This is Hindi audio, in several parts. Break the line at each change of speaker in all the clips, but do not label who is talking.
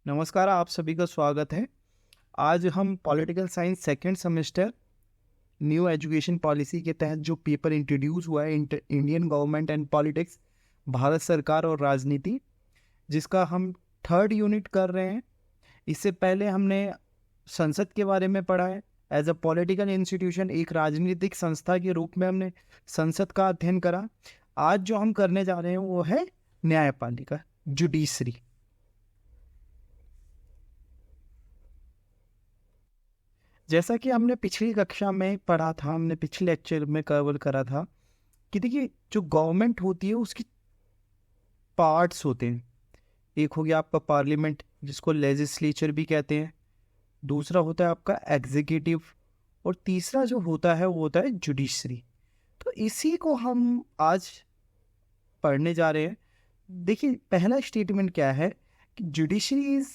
नमस्कार, आप सभी का स्वागत है। आज हम political science second semester new education policy के तहत जो पेपर इंट्रोड्यूस हुआ है, Indian government and politics, Bharat सरकार और राजनीति, जिसका हम थर्ड यूनिट कर रहे हैं। इससे पहले हमने संसद के बारे में पढ़ा है। एज अ पॉलिटिकल इंस्टीट्यूशन, एक राजनीतिक संस्था के रूप में हमने संसद का अध्ययन करा। आज जो हम करने जा रहे हैं वो है न्यायपालिका, जुडिशरी। जैसा कि हमने पिछली कक्षा में पढ़ा था, हमने पिछले लेक्चर में कवर करा था कि देखिए, जो गवर्नमेंट होती है उसकी पार्ट्स होते हैं। एक हो गया आपका पार्लियामेंट, जिसको लेजिस्लेचर भी कहते हैं। दूसरा होता है आपका एग्जीक्यूटिव, और तीसरा जो होता है वो होता है जुडिशरी। तो इसी को हम आज पढ़ने जा रहे हैं। देखिए, पहला स्टेटमेंट क्या है कि judiciary is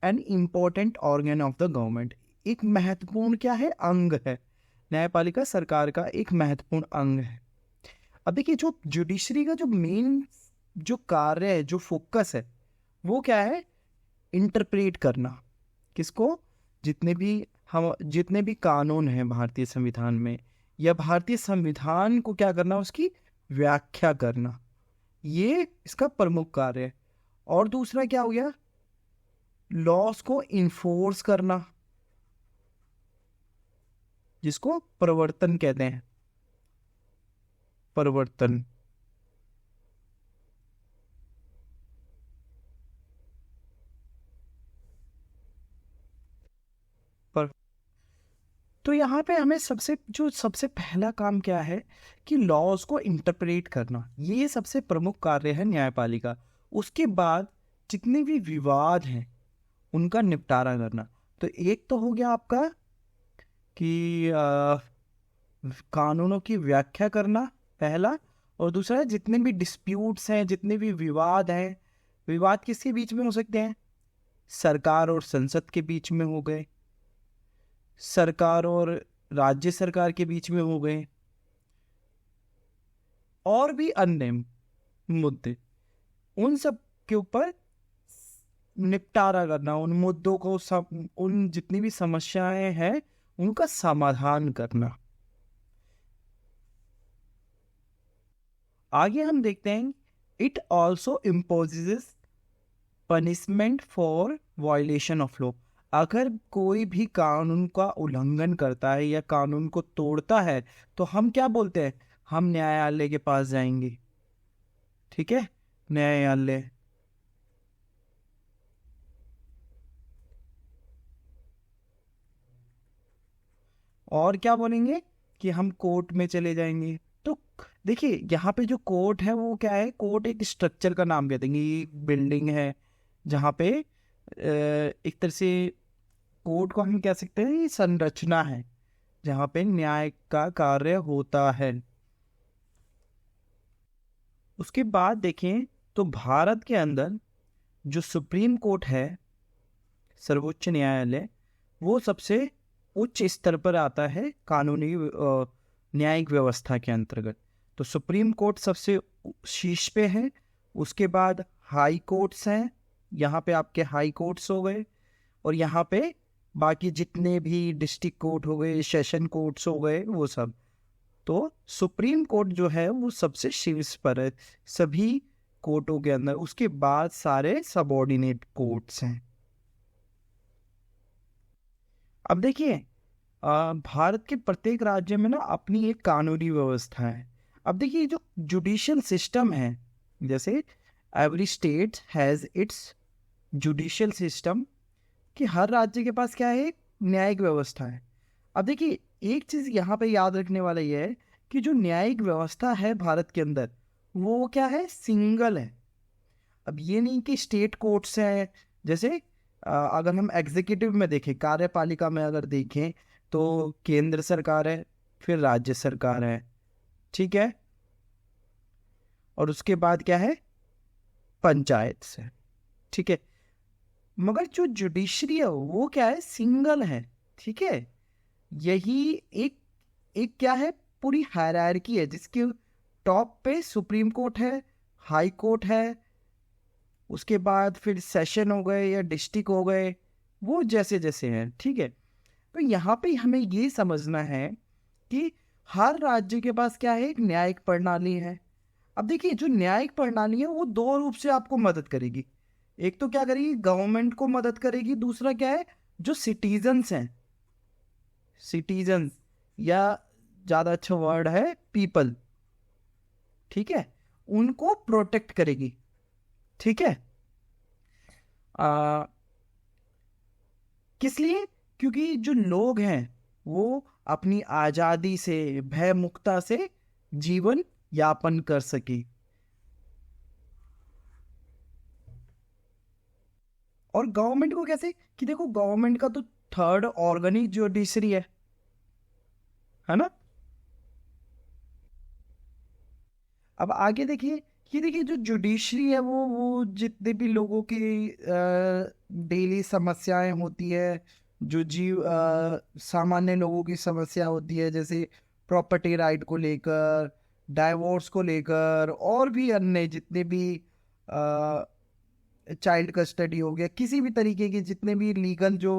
an important organ of the government. एक महत्वपूर्ण क्या है, अंग है। न्यायपालिका सरकार का एक महत्वपूर्ण अंग है। अब देखिए, जो जुडिशरी का जो मेन जो कार्य है, जो फोकस है, वो क्या है, इंटरप्रेट करना। किसको? जितने भी कानून हैं भारतीय संविधान में, या भारतीय संविधान को क्या करना, उसकी व्याख्या करना, ये इसका प्रमुख कार्य है। और दूसरा क्या हो गया, लॉस को इन्फोर्स करना, जिसको प्रवर्तन कहते हैं। प्रवर्तन। पर तो यहाँ पे हमें सबसे पहला काम क्या है कि लॉज को इंटरप्रेट करना। ये सबसे प्रमुख कार्य है न्यायपालिका। उसके बाद जितने भी विवाद हैं उनका निपटारा करना। तो एक तो हो गया आपका कि कानूनों की व्याख्या करना, पहला। और दूसरा है जितने भी डिस्प्यूट्स हैं, जितने भी विवाद हैं। विवाद किसके बीच में हो सकते हैं? सरकार और संसद के बीच में हो गए, सरकार और राज्य सरकार के बीच में हो गए, और भी अन्य मुद्दे। उन सब के ऊपर निपटारा करना, उन मुद्दों को, सब उन जितनी भी समस्याएं हैं उनका समाधान करना। आगे हम देखते हैं, it also imposes punishment for violation of law. अगर कोई भी कानून का उल्लंघन करता है या कानून को तोड़ता है, तो हम क्या बोलते हैं? हम न्यायालय के पास जाएंगे। ठीक है, न्यायालय। और क्या बोलेंगे कि हम कोर्ट में चले जाएंगे। तो देखिए, यहाँ पे जो कोर्ट है वो क्या है, कोर्ट एक स्ट्रक्चर का नाम कहते हैं। ये एक बिल्डिंग है जहाँ पे एक तरह से कोर्ट को हम कह सकते हैं, ये संरचना है जहाँ पे न्याय का कार्य होता है। उसके बाद देखें तो भारत के अंदर जो सुप्रीम कोर्ट है, सर्वोच्च न्यायालय, वो सबसे उच्च स्तर पर आता है कानूनी न्यायिक व्यवस्था के अंतर्गत। तो सुप्रीम कोर्ट सबसे शीर्ष पे है। उसके बाद हाई कोर्ट्स हैं, यहाँ पे आपके हाई कोर्ट्स हो गए। और यहाँ पे बाकी जितने भी डिस्ट्रिक्ट कोर्ट हो गए, सेशन कोर्ट्स हो गए, वो सब। तो सुप्रीम कोर्ट जो है वो सबसे शीर्ष पर है सभी कोर्टों के अंदर। उसके बाद सारे सबऑर्डिनेट कोर्ट्स हैं। अब देखिए, भारत के प्रत्येक राज्य में ना अपनी एक कानूनी व्यवस्था है। अब देखिए, जो जुडिशियल सिस्टम है, जैसे every state has its judicial system, कि हर राज्य के पास क्या है, एक न्यायिक व्यवस्था है। अब देखिए, एक चीज़ यहाँ पे याद रखने वाला ये है कि जो न्यायिक व्यवस्था है भारत के अंदर, वो क्या है, सिंगल है। अब ये नहीं कि स्टेट कोर्ट्स हैं। जैसे अगर हम एग्जीक्यूटिव में देखें, कार्यपालिका में अगर देखें, तो केंद्र सरकार है, फिर राज्य सरकार है। ठीक है, और उसके बाद क्या है, पंचायत से। ठीक है, मगर जो जुडिशरी है वो क्या है, सिंगल है। ठीक है, यही एक एक क्या है, पूरी हायरार्की है, जिसके टॉप पे सुप्रीम कोर्ट है, हाई कोर्ट है, उसके बाद फिर सेशन हो गए या डिस्ट्रिक्ट हो गए, वो जैसे जैसे हैं, ठीक है। तो यहाँ पे हमें ये समझना है कि हर राज्य के पास क्या है, एक न्यायिक प्रणाली है। अब देखिए, जो न्यायिक प्रणाली है वो दो रूप से आपको मदद करेगी। एक तो क्या करेगी, गवर्नमेंट को मदद करेगी, दूसरा क्या है, जो सिटीजन्स हैं, सिटीजन, या ज़्यादा अच्छा वर्ड है पीपल, ठीक है, उनको प्रोटेक्ट करेगी, ठीक है। आ, किस लिए? क्योंकि जो लोग हैं वो अपनी आज़ादी से, भय मुक्ता से जीवन यापन कर सके। और गवर्नमेंट को कैसे, कि देखो गवर्नमेंट का तो थर्ड ऑर्गन ही जुडिशरी है ना। अब आगे देखिए, ये देखिए जो जुडिशरी है वो जितने भी लोगों की डेली समस्याएं होती है, जो सामान्य लोगों की समस्या होती है, जैसे प्रॉपर्टी राइट को लेकर, डाइवोर्स को लेकर, और भी अन्य जितने भी चाइल्ड कस्टडी हो गया, किसी भी तरीके के जितने भी लीगल जो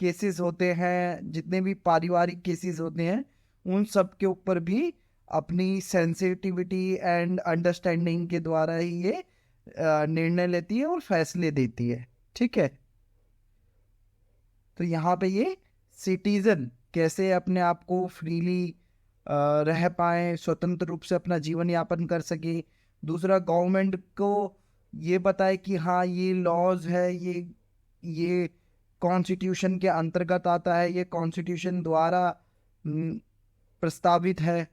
केसेस होते हैं, जितने भी पारिवारिक केसेस होते हैं, उन सब के ऊपर भी अपनी सेंसिटिविटी एंड अंडरस्टैंडिंग के द्वारा ही ये निर्णय लेती है और फैसले देती है, ठीक है। तो यहाँ पे ये सिटीजन कैसे अपने आप को फ्रीली रह पाए, स्वतंत्र रूप से अपना जीवन यापन कर सके। दूसरा, गवर्नमेंट को ये बताए कि हाँ ये लॉज है, ये कॉन्स्टिट्यूशन के अंतर्गत आता है, ये कॉन्स्टिट्यूशन द्वारा प्रस्तावित है,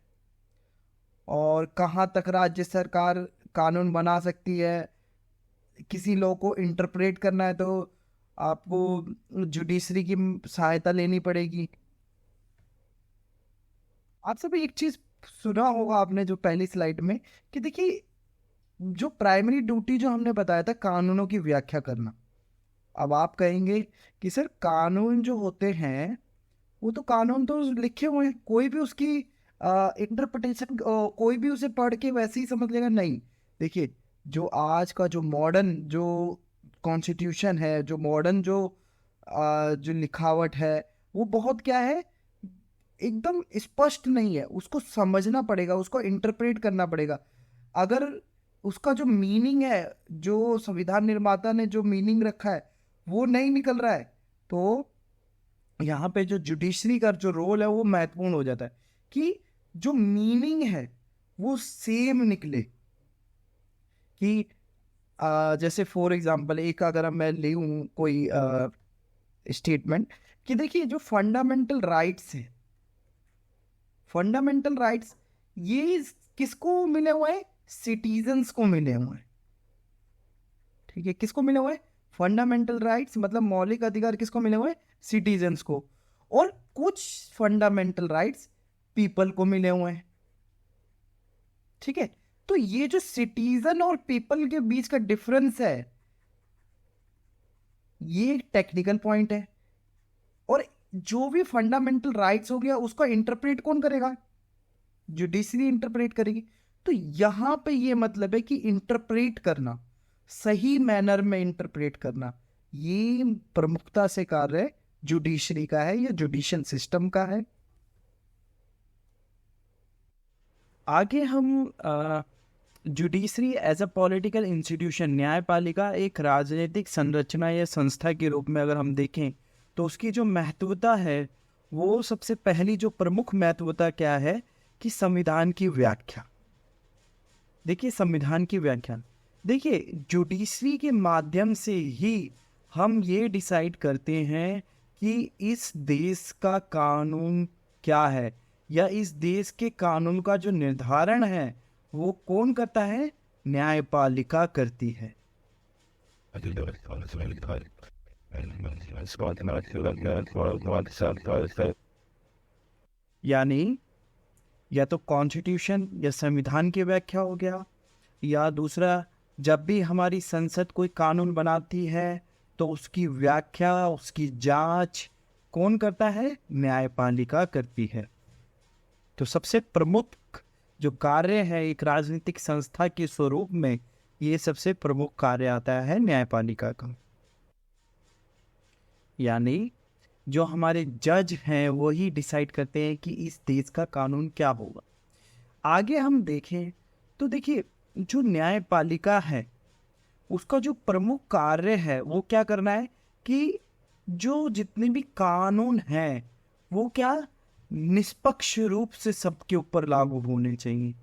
और कहाँ तक राज्य सरकार कानून बना सकती है। किसी लॉ को इंटरप्रेट करना है तो आपको जुडिशरी की सहायता लेनी पड़ेगी। आप सभी एक चीज सुना होगा आपने जो पहली स्लाइड में, कि देखिए जो प्राइमरी ड्यूटी जो हमने बताया था, कानूनों की व्याख्या करना। अब आप कहेंगे कि सर कानून जो होते हैं वो तो कानून तो लिखे हुए हैं, कोई भी उसकी इंटरप्रिटेशन, कोई भी उसे पढ़ के वैसे ही समझ लेगा, नहीं। देखिए, जो आज का जो मॉडर्न जो कॉन्स्टिट्यूशन है, जो मॉडर्न जो लिखावट है, वो बहुत क्या है, एकदम स्पष्ट नहीं है। उसको समझना पड़ेगा, उसको इंटरप्रेट करना पड़ेगा। अगर उसका जो मीनिंग है, जो संविधान निर्माता ने जो मीनिंग रखा है, वो नहीं निकल रहा है, तो यहाँ पे जो जुडिशरी का जो रोल है वो महत्वपूर्ण हो जाता है, कि जो मीनिंग है वो सेम निकले। कि जैसे फॉर एग्जांपल, एक अगर मैं ले कोई स्टेटमेंट, कि देखिए जो फंडामेंटल राइट्स हैं, फंडामेंटल राइट्स ये किसको मिले हुए हैं, सिटीजन्स को मिले हुए हैं, ठीक है। किसको मिले हुए हैं, फंडामेंटल राइट्स मतलब मौलिक अधिकार किसको मिले हुए हैं, सिटीजन्स को। और कुछ फंडामेंटल राइट्स पीपल को मिले हुए हैं, ठीक है। तो ये जो सिटीजन और पीपल के बीच का डिफरेंस है, ये टेक्निकल पॉइंट है। और जो भी फंडामेंटल राइट्स हो गया, उसको इंटरप्रेट कौन करेगा, जुडिशरी इंटरप्रेट करेगी। तो यहां पे ये मतलब है कि इंटरप्रेट करना, सही मैनर में इंटरप्रेट करना, ये प्रमुखता से कार्य जुडिशरी का है या जुडिशियल सिस्टम का है। आगे हम judiciary as a political institution, न्यायपालिका एक राजनीतिक संरचना या संस्था के रूप में अगर हम देखें, तो उसकी जो महत्वता है, वो सबसे पहली जो प्रमुख महत्वता क्या है, कि संविधान की व्याख्या। देखिए संविधान की व्याख्या, देखिए जुडिशरी के माध्यम से ही हम ये डिसाइड करते हैं कि इस देश का कानून क्या है, या इस देश के कानून का जो निर्धारण है वो कौन करता है, न्यायपालिका करती है। यानी या तो कॉन्स्टिट्यूशन या संविधान की व्याख्या हो गया, या दूसरा, जब भी हमारी संसद कोई कानून बनाती है तो उसकी व्याख्या, उसकी जांच कौन करता है, न्यायपालिका करती है। तो सबसे प्रमुख जो कार्य है एक राजनीतिक संस्था के स्वरूप में, ये सबसे प्रमुख कार्य आता है न्यायपालिका का। यानी जो हमारे जज हैं वही डिसाइड करते हैं कि इस देश का कानून क्या होगा। आगे हम देखें तो देखिए, जो न्यायपालिका है उसका जो प्रमुख कार्य है वो क्या करना है कि जो जितने भी कानून हैं वो क्या निष्पक्ष रूप से सबके ऊपर लागू होने चाहिए,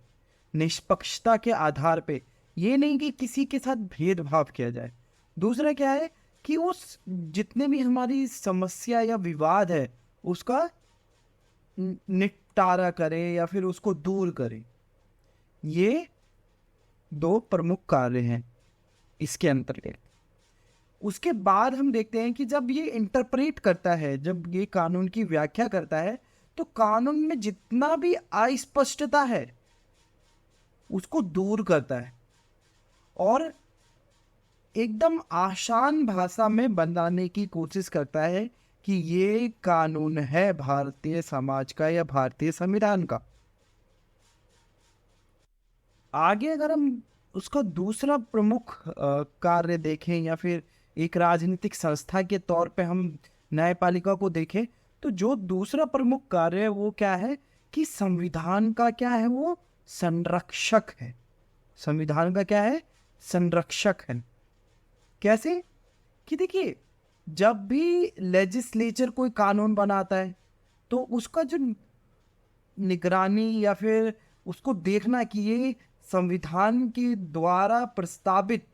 निष्पक्षता के आधार पे। ये नहीं कि किसी के साथ भेदभाव किया जाए। दूसरा क्या है कि उस जितने भी हमारी समस्या या विवाद है उसका निपटारा करें या फिर उसको दूर करें। ये दो प्रमुख कार्य हैं इसके अंतर्गत। उसके बाद हम देखते हैं कि जब ये इंटरप्रेट करता है, जब ये कानून की व्याख्या करता है, तो कानून में जितना भी अस्पष्टता है उसको दूर करता है और एकदम आसान भाषा में बनाने की कोशिश करता है कि ये कानून है भारतीय समाज का या भारतीय संविधान का। आगे अगर हम उसका दूसरा प्रमुख कार्य देखें या फिर एक राजनीतिक संस्था के तौर पे हम न्यायपालिका को देखें, तो जो दूसरा प्रमुख कार्य है वो क्या है कि संविधान का क्या है, वो संरक्षक है। संविधान का क्या है, संरक्षक है। कैसे कि देखिए, जब भी लेजिस्लेचर कोई कानून बनाता है तो उसका जो निगरानी या फिर उसको देखना कि ये संविधान के द्वारा प्रस्तावित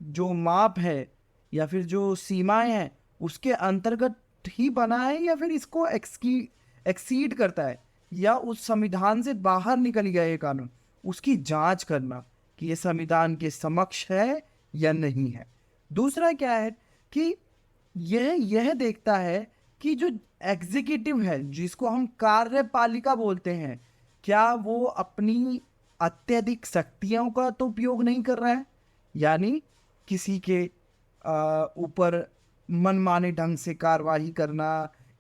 जो माप है या फिर जो सीमाएं हैं उसके अंतर्गत ही बना है या फिर इसको एक्सीड करता है या उस संविधान से बाहर निकल गया ये कानून, उसकी जांच करना कि ये संविधान के समक्ष है या नहीं है। दूसरा क्या है कि यह देखता है कि जो एग्जीक्यूटिव है, जिसको हम कार्यपालिका बोलते हैं, क्या वो अपनी अत्यधिक शक्तियों का तो उपयोग नहीं कर रहा है, यानी किसी के ऊपर मनमाने ढंग से कार्रवाई करना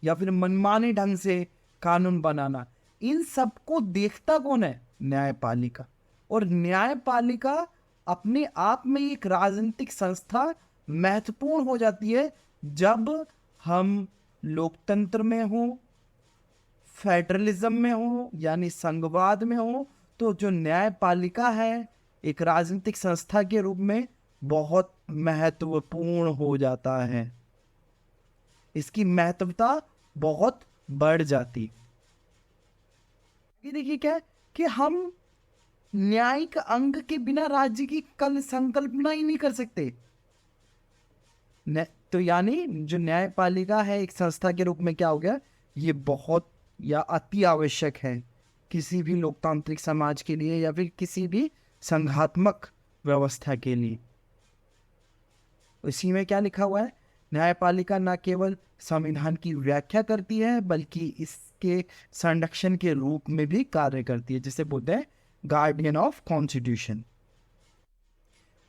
या फिर मनमाने ढंग से कानून बनाना। इन सबको देखता कौन है, न्यायपालिका। और न्यायपालिका अपने आप में एक राजनीतिक संस्था महत्वपूर्ण हो जाती है जब हम लोकतंत्र में हो, फेडरलिज्म में हो यानी संघवाद में हो, तो जो न्यायपालिका है एक राजनीतिक संस्था के रूप में बहुत महत्वपूर्ण हो जाता है, इसकी महत्वता बहुत बढ़ जाती। ये देखिए क्या है कि हम न्यायिक अंग के बिना राज्य की कल संकल्पना ही नहीं कर सकते। तो यानी जो न्यायपालिका है एक संस्था के रूप में क्या हो गया, ये बहुत या अति आवश्यक है किसी भी लोकतांत्रिक समाज के लिए या फिर किसी भी संघात्मक व्यवस्था के लिए। इसी में क्या लिखा हुआ है, न्यायपालिका न केवल संविधान की व्याख्या करती है बल्कि इसके संरक्षण के रूप में भी कार्य करती है, जिसे बोलते हैं गार्डियन ऑफ कॉन्स्टिट्यूशन।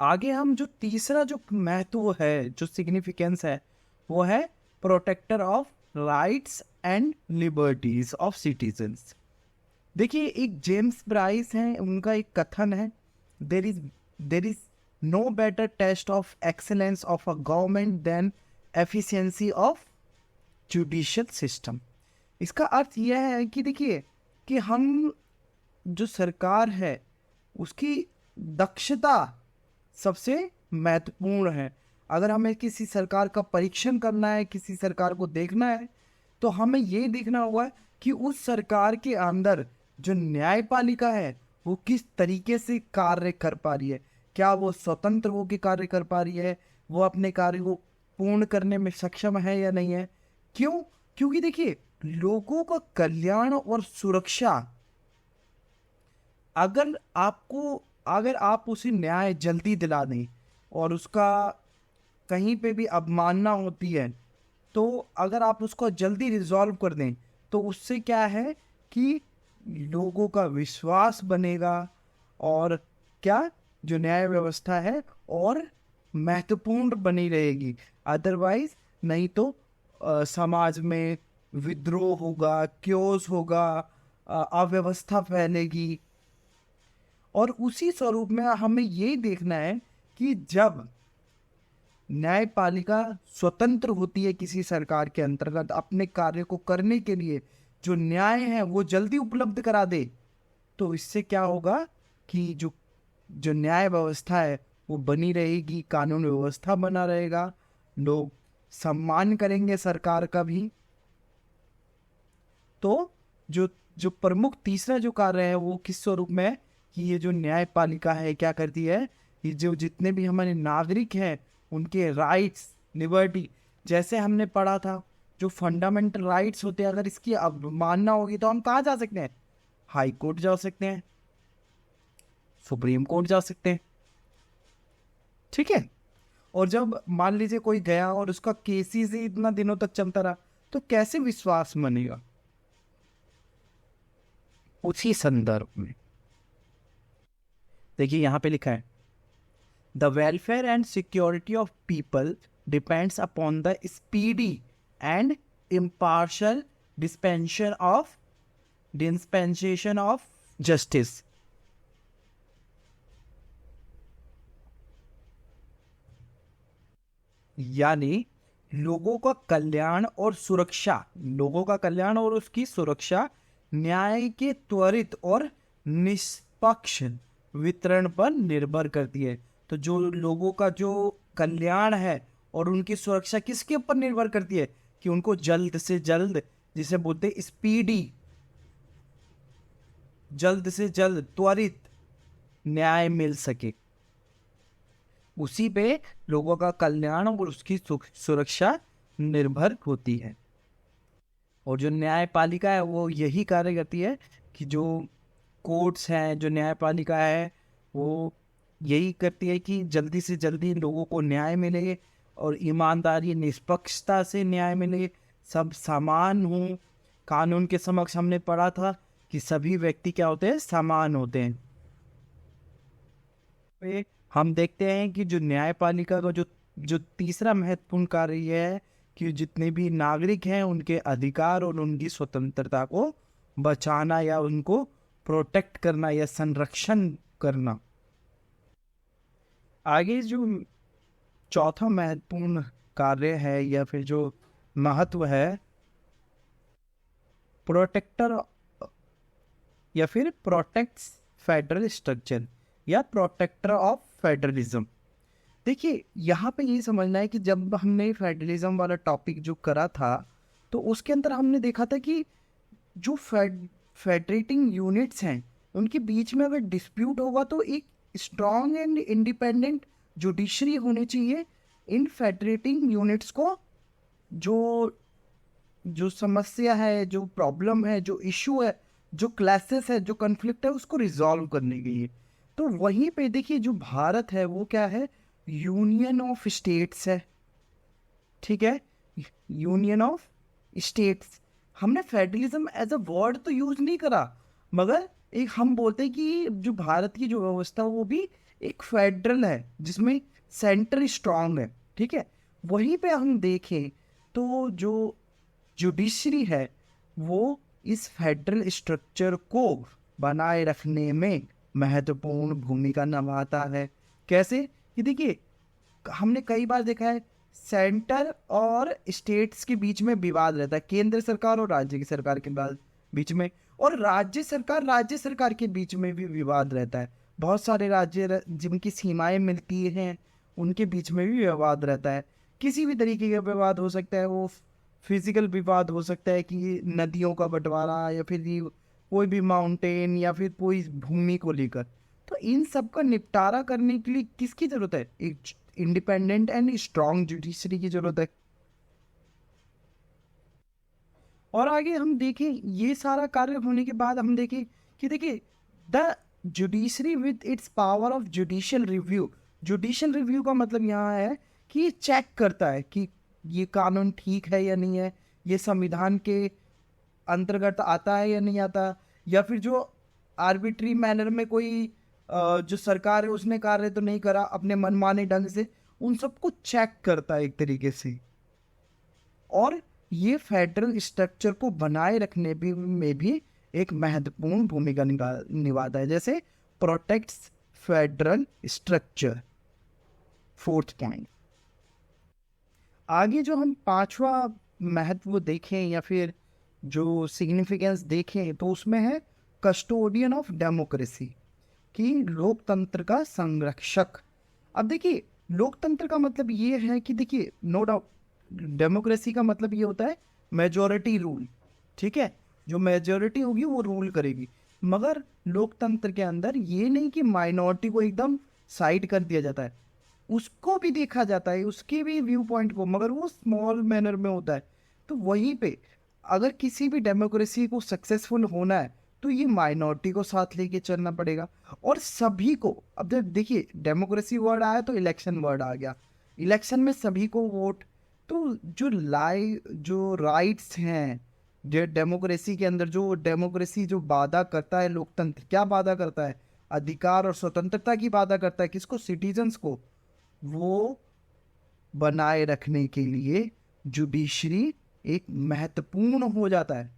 आगे हम जो तीसरा जो महत्व है, जो सिग्निफिकेंस है, वो है protector of rights and liberties of citizens. देखिए, एक जेम्स ब्राइस हैं, उनका एक कथन है, there is no better test of excellence of a government than efficiency of judicial system. इसका अर्थ यह है कि देखिए कि हम जो सरकार है उसकी दक्षता सबसे महत्वपूर्ण है। अगर हमें किसी सरकार का परीक्षण करना है, किसी सरकार को देखना है, तो हमें ये देखना होगा कि उस सरकार के अंदर जो न्यायपालिका है वो किस तरीके से कार्य कर पा रही है, क्या वो स्वतंत्र होकर कार्य कर पा रही है, वो अपने कार्य को पूर्ण करने में सक्षम है या नहीं है। क्यों? क्योंकि देखिए, लोगों का कल्याण और सुरक्षा, अगर आप उसे न्याय जल्दी दिला दें और उसका कहीं पे भी अवमानना होती है तो अगर आप उसको जल्दी रिजॉल्व कर दें तो उससे क्या है कि लोगों का विश्वास बनेगा और क्या जो न्याय व्यवस्था है और महत्वपूर्ण बनी रहेगी। अदरवाइज नहीं तो समाज में विद्रोह होगा, क्योस होगा, अव्यवस्था फैलेगी। और उसी स्वरूप में हमें ये देखना है कि जब न्यायपालिका स्वतंत्र होती है किसी सरकार के अंतर्गत अपने कार्य को करने के लिए, जो न्याय है वो जल्दी उपलब्ध करा दे, तो इससे क्या होगा कि जो जो न्याय व्यवस्था है वो बनी रहेगी, कानून व्यवस्था बना रहेगा, लोग सम्मान करेंगे सरकार का भी। तो जो जो प्रमुख तीसरा जो कार्य है वो किस स्वरूप में है कि ये जो न्यायपालिका है क्या करती है, ये जो जितने भी हमारे नागरिक हैं उनके राइट्स, लिबर्टी, जैसे हमने पढ़ा था जो फंडामेंटल राइट्स होते हैं, अगर इसकी अवमानना होगी तो हम कहाँ जा सकते हैं? हाई कोर्ट जा सकते हैं, सुप्रीम कोर्ट जा सकते हैं, ठीक है। और जब मान लीजिए कोई गया और उसका केसेस ही इतना दिनों तक चलता रहा, तो कैसे विश्वास बनेगा? उसी संदर्भ में देखिए यहाँ पे लिखा है, the welfare and security of people depends upon the speedy and impartial dispensation of justice. यानी लोगों का कल्याण और सुरक्षा, लोगों का कल्याण और उसकी सुरक्षा न्याय के त्वरित और निष्पक्ष वितरण पर निर्भर करती है। तो जो लोगों का जो कल्याण है और उनकी सुरक्षा किसके ऊपर निर्भर करती है कि उनको जल्द से जल्द, जिसे बोलते हैं स्पीडी, जल्द से जल्द त्वरित न्याय मिल सके। उसी पे लोगों का कल्याण और उसकी सुरक्षा निर्भर होती है। और जो न्यायपालिका है वो यही कार्य करती है कि जो कोर्ट्स हैं, जो न्यायपालिका है वो यही करती है कि जल्दी से जल्दी लोगों को न्याय मिले और ईमानदारी निष्पक्षता से न्याय मिले, सब समान हो कानून के समक्ष। हमने पढ़ा था कि सभी व्यक्ति क्या होते हैं? समान होते हैं। हम देखते हैं कि जो न्यायपालिका का जो तीसरा महत्वपूर्ण कार्य यह है कि जितने भी नागरिक हैं उनके अधिकार और उनकी स्वतंत्रता को बचाना या उनको प्रोटेक्ट करना या संरक्षण करना। आगे जो चौथा महत्वपूर्ण कार्य है या फिर जो महत्व है, प्रोटेक्टर या फिर प्रोटेक्ट्स फेडरल स्ट्रक्चर या प्रोटेक्टर ऑफ फेडरलिज्म। देखिए यहाँ पे ये समझना है कि जब हमने फेडरलिज्म वाला टॉपिक जो करा था तो उसके अंदर हमने देखा था कि जो फेडरेटिंग यूनिट्स हैं उनके बीच में अगर डिस्प्यूट होगा तो एक स्ट्रॉन्ग एंड इंडिपेंडेंट जुडिशरी होनी चाहिए। इन फेडरेटिंग यूनिट्स को जो जो समस्या है, जो प्रॉब्लम है, जो इशू है, जो क्लासेस है, जो कन्फ्लिक्ट है, उसको रिजॉल्व करने के लिए। तो वहीं पे देखिए जो भारत है वो क्या है? यूनियन ऑफ स्टेट्स है, ठीक है, यूनियन ऑफ स्टेट्स। हमने फेडरलिज्म एज अ वर्ड तो यूज नहीं करा, मगर एक हम बोलते हैं कि जो भारत की जो व्यवस्था वो भी एक फेडरल है जिसमें सेंटर स्ट्रांग है, ठीक है। वहीं पे हम देखें तो जो जुडिशरी है वो इस फेडरल स्ट्रक्चर को बनाए रखने में महत्वपूर्ण भूमिका निभाता है। कैसे? कि देखिए हमने कई बार देखा है सेंटर और स्टेट्स के बीच में विवाद रहता है, केंद्र सरकार और राज्य की सरकार के बीच में, और राज्य सरकार के बीच में भी विवाद रहता है। बहुत सारे राज्य जिनकी सीमाएं मिलती हैं उनके बीच में भी विवाद रहता है। किसी भी तरीके का विवाद हो सकता है, वो फिजिकल विवाद हो सकता है कि नदियों का बंटवारा या फिर कोई भी माउंटेन या फिर कोई भूमि को लेकर। तो इन सब का निपटारा करने के लिए किसकी जरूरत है? एक इंडिपेंडेंट एंड स्ट्रॉन्ग जुडिशरी की जरूरत है। और आगे हम देखें ये सारा कार्य होने के बाद हम देखें कि देखिए the judiciary with its power of judicial review. Judicial review का मतलब यहाँ है कि ये चेक करता है कि ये कानून ठीक है या नहीं है, ये संविधान के अंतर्गत आता है या नहीं आता, या फिर जो आर्बिट्री मैनर में कोई जो सरकार है उसने कार्य तो नहीं करा अपने मनमाने ढंग से, उन सबको चेक करता है एक तरीके से। और ये फेडरल स्ट्रक्चर को बनाए रखने में भी एक महत्वपूर्ण भूमिका निभाता है। जैसे protects federal structure. Fourth point. आगे जो हम पांचवा महत्व देखें या फिर जो सिग्निफिकेंस देखें तो उसमें है कस्टोडियन ऑफ डेमोक्रेसी, कि लोकतंत्र का संरक्षक। अब देखिए, लोकतंत्र का मतलब ये है कि देखिए, नो डाउट डेमोक्रेसी का मतलब ये होता है मेजॉरिटी रूल, ठीक है, जो मेजॉरिटी होगी वो रूल करेगी। मगर लोकतंत्र के अंदर ये नहीं कि माइनॉरिटी को एकदम साइड कर दिया जाता है, उसको भी देखा जाता है, उसके भी व्यू पॉइंट को, मगर वो स्मॉल मैनर में होता है। तो वहीं पे अगर किसी भी डेमोक्रेसी को सक्सेसफुल होना है तो ये माइनॉरिटी को साथ लेके चलना पड़ेगा और सभी को। अब देखिए, डेमोक्रेसी वर्ड आया तो इलेक्शन वर्ड आ गया, इलेक्शन में सभी को वोट। तो जो राइट्स हैं, जो डेमोक्रेसी के अंदर, जो डेमोक्रेसी जो वादा करता है, लोकतंत्र क्या वादा करता है? अधिकार और स्वतंत्रता की वादा करता है। किसको? सिटीजन्स को। वो बनाए रखने के लिए जुडिशरी एक महत्वपूर्ण हो जाता है।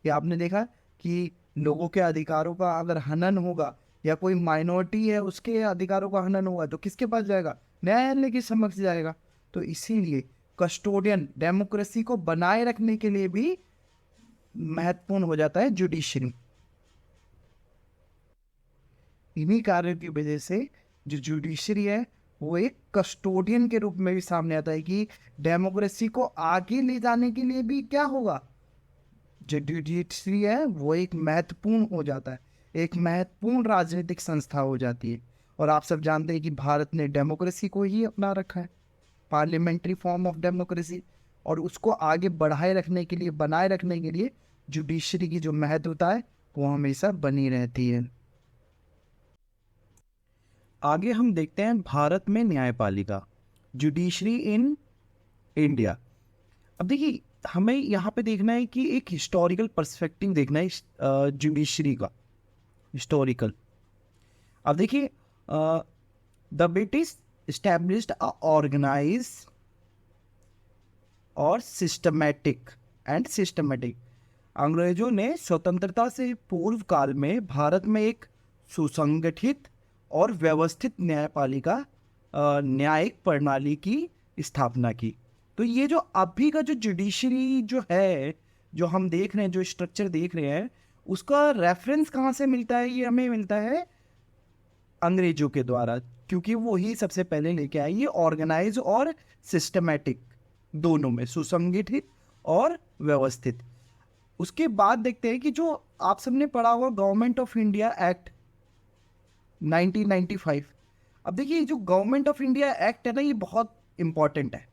कि आपने देखा कि लोगों के अधिकारों का अगर हनन होगा या कोई माइनॉरिटी है उसके अधिकारों का हनन होगा तो किसके पास जाएगा? न्यायालय के समक्ष जाएगा। तो इसीलिए कस्टोडियन डेमोक्रेसी को बनाए रखने के लिए भी महत्वपूर्ण हो जाता है जुडिशरी। इन्हीं कार्यों की वजह से जो जुडिशरी है वो एक कस्टोडियन के रूप में भी सामने आता है कि डेमोक्रेसी को आगे ले जाने के लिए भी क्या होगा, जो जुडिशरी है वो एक महत्वपूर्ण हो जाता है, एक महत्वपूर्ण राजनीतिक संस्था हो जाती है। और आप सब जानते हैं कि भारत ने डेमोक्रेसी को ही अपना रखा है, पार्लियामेंट्री फॉर्म ऑफ डेमोक्रेसी, और उसको आगे बढ़ाए रखने के लिए, बनाए रखने के लिए जुडिशरी की जो महत्वता है वो हमेशा बनी रहती है। आगे हम देखते हैं भारत में न्यायपालिका, जुडिशरी इन इंडिया। अब देखिए, हमें यहाँ पे देखना है कि एक हिस्टोरिकल पर्सपेक्टिव देखना है जुडिशरी का, हिस्टोरिकल। अब देखिए, the British established a organize और सिस्टमैटिक अंग्रेजों ने स्वतंत्रता से पूर्व काल में भारत में एक सुसंगठित और व्यवस्थित न्यायिक प्रणाली की स्थापना की। तो ये जो अभी का जो जुडिशरी जो है, जो हम देख रहे हैं, जो स्ट्रक्चर देख रहे हैं, उसका रेफरेंस कहाँ से मिलता है? ये हमें मिलता है अंग्रेजों के द्वारा, क्योंकि वो ही सबसे पहले लेके आए ये ऑर्गेनाइज और सिस्टमैटिक, दोनों में, सुसंगठित और व्यवस्थित। उसके बाद देखते हैं कि जो आप सबने पढ़ा होगा गवर्नमेंट ऑफ इंडिया एक्ट 1995। अब देखिए, जो गवर्नमेंट ऑफ इंडिया एक्ट है ना, ये बहुत इंपॉर्टेंट है।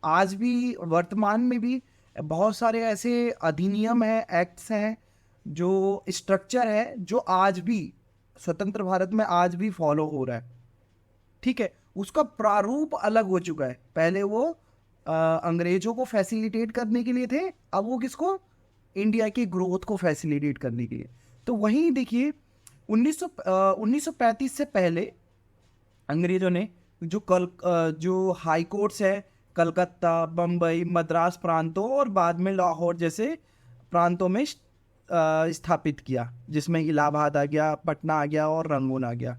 आज भी, वर्तमान में भी बहुत सारे ऐसे अधिनियम हैं, एक्ट्स हैं, जो स्ट्रक्चर है, जो आज भी स्वतंत्र भारत में आज भी फॉलो हो रहा है। ठीक है, उसका प्रारूप अलग हो चुका है। पहले वो अंग्रेजों को फैसिलिटेट करने के लिए थे, अब वो किसको? इंडिया की ग्रोथ को फैसिलिटेट करने के लिए। तो वहीं देखिए, 1935 से पहले अंग्रेजों ने जो हाई कोर्ट्स है, कलकत्ता, बम्बई, मद्रास प्रांतों और बाद में लाहौर जैसे प्रांतों में स्थापित किया, जिसमें इलाहाबाद आ गया, पटना आ गया और रंगून आ गया।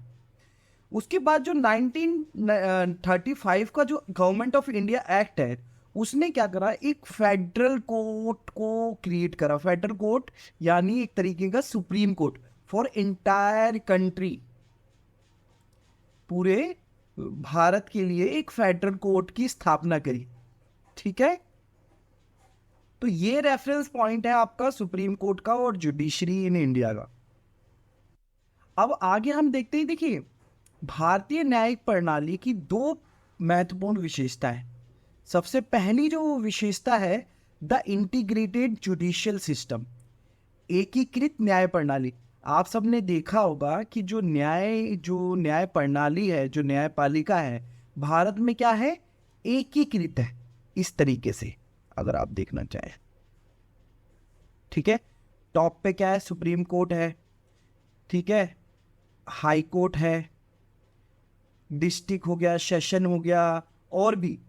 उसके बाद जो 1935 का जो गवर्नमेंट ऑफ इंडिया एक्ट है, उसने क्या करा? एक फेडरल कोर्ट को क्रिएट करा। फेडरल कोर्ट यानी एक तरीके का supreme court for entire country, पूरे भारत के लिए एक फेडरल कोर्ट की स्थापना करी। ठीक है, तो ये रेफरेंस पॉइंट है आपका सुप्रीम कोर्ट का और जुडिशरी इन इंडिया का। अब आगे हम देखते हैं, देखिए, भारतीय न्यायिक प्रणाली की दो महत्वपूर्ण विशेषताएं। सबसे पहली जो विशेषता है, द इंटीग्रेटेड जुडिशियल सिस्टम, एकीकृत न्याय प्रणाली। आप सबने देखा होगा कि जो न्याय प्रणाली है, जो न्यायपालिका है भारत में, क्या है? एकीकृत है। इस तरीके से अगर आप देखना चाहें, ठीक है, टॉप पे क्या है? सुप्रीम कोर्ट है, ठीक है, हाई कोर्ट है, डिस्ट्रिक्ट हो गया, सेशन हो गया, और भी,